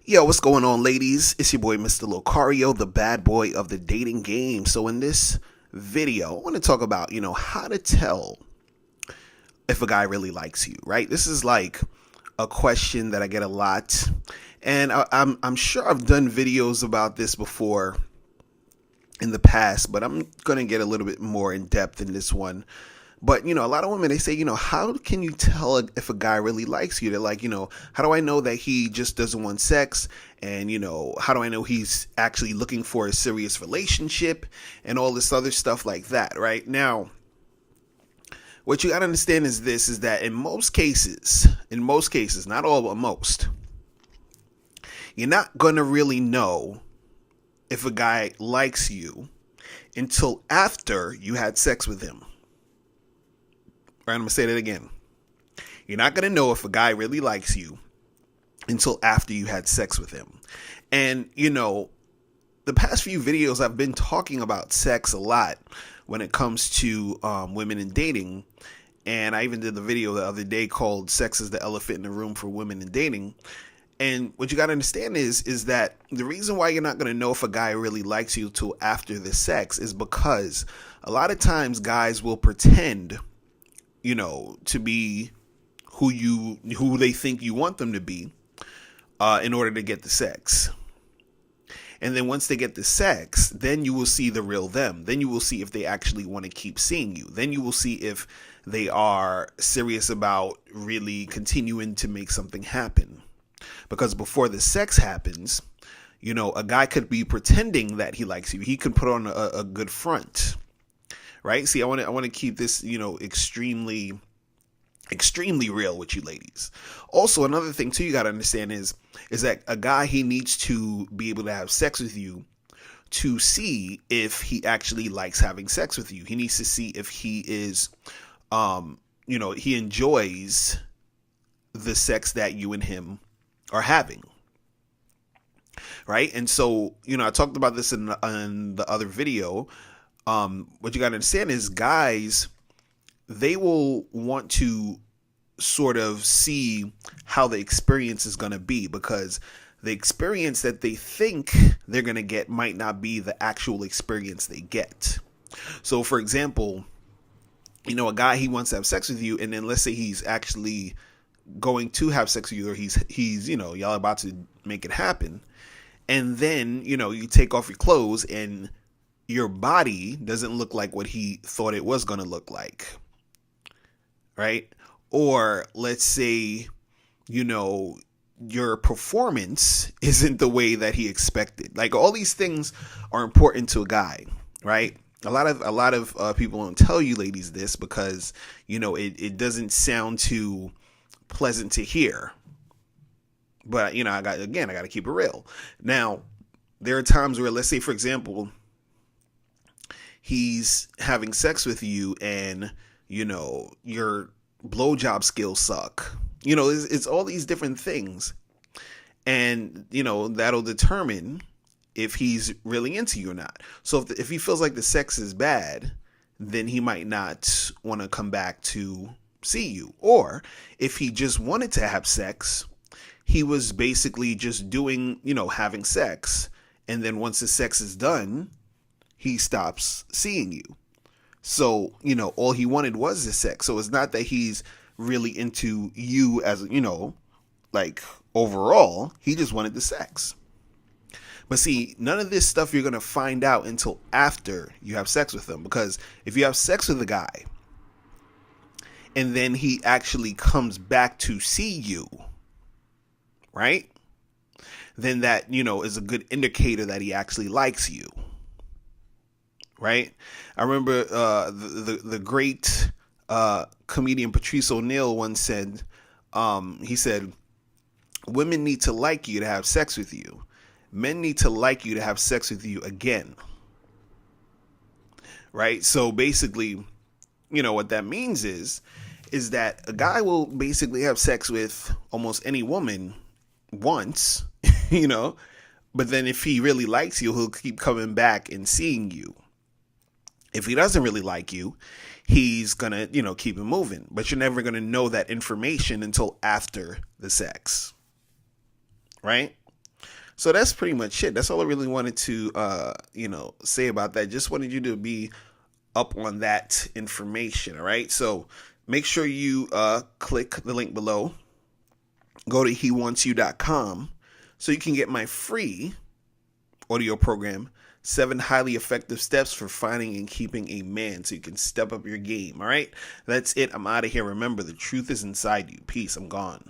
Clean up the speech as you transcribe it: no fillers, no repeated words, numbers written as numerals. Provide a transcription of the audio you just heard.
Yo, what's going on, ladies? It's your boy, Mr. Locario, the bad boy of the dating game. So in this video, I want to talk about, how to tell if a guy really likes you, right? This is like a question that I get a lot. And I'm sure I've done videos about this before in the past, but I'm going to get a little bit more in depth in this one. But, a lot of women, they say, how can you tell if a guy really likes you? They're like, how do I know that he just doesn't want sex? And, how do I know he's actually looking for a serious relationship and all this other stuff like that, right? Now, what you got to understand is this, is that in most cases, not all, but most, you're not going to really know if a guy likes you until after you had sex with him. Right, I'm going to say that again. You're not going to know if a guy really likes you until after you had sex with him. And, the past few videos I've been talking about sex a lot when it comes to women in dating. And I even did the video the other day called Sex is the Elephant in the Room for Women in Dating. And what you got to understand is that the reason why you're not going to know if a guy really likes you till after the sex is because a lot of times guys will pretend to be who they think you want them to be, in order to get the sex. And then once they get the sex, then you will see the real them. Then you will see if they actually want to keep seeing you. Then you will see if they are serious about really continuing to make something happen. Because before the sex happens, a guy could be pretending that he likes you. He could put on a good front. Right? See, I want to keep this, extremely real with you ladies. Also, another thing too you got to understand is that a guy, he needs to be able to have sex with you to see if he actually likes having sex with you. He needs to see if he is, he enjoys the sex that you and him are having. Right? And so, I talked about this in the other video. What you got to understand is guys, they will want to sort of see how the experience is going to be, because the experience that they think they're going to get might not be the actual experience they get. So, for example, a guy, he wants to have sex with you, and then let's say he's actually going to have sex with you, or he's y'all about to make it happen. And then, you take off your clothes and your body doesn't look like what he thought it was going to look like. Right? Or let's say, your performance isn't the way that he expected. Like, all these things are important to a guy, right? A lot of people don't tell you ladies this because, it doesn't sound too pleasant to hear. But, I got to keep it real. Now, there are times where, let's say, for example, he's having sex with you and, your blowjob skills suck. It's all these different things. And, that'll determine if he's really into you or not. So if he feels like the sex is bad, then he might not want to come back to see you. Or if he just wanted to have sex, he was basically just doing, having sex. And then once the sex is done, he stops seeing you. So, all he wanted was the sex. So it's not that he's really into you as, like overall. He just wanted the sex. But see, none of this stuff you're going to find out until after you have sex with him. Because if you have sex with a guy and then he actually comes back to see you, right? Then that, is a good indicator that he actually likes you. Right? I remember the great comedian Patrice O'Neal once said, he said, women need to like you to have sex with you. Men need to like you to have sex with you again. Right? So basically, what that means is that a guy will basically have sex with almost any woman once, but then if he really likes you, he'll keep coming back and seeing you. If he doesn't really like you, he's going to, keep it moving. But you're never going to know that information until after the sex. Right? So that's pretty much it. That's all I really wanted to, say about that. Just wanted you to be up on that information. All right. So make sure you click the link below. Go to hewantsyou.com so you can get my free audio program, 7 highly effective steps for finding and keeping a man, so you can step up your game. All right. That's it. I'm out of here. Remember, the truth is inside you. Peace. I'm gone.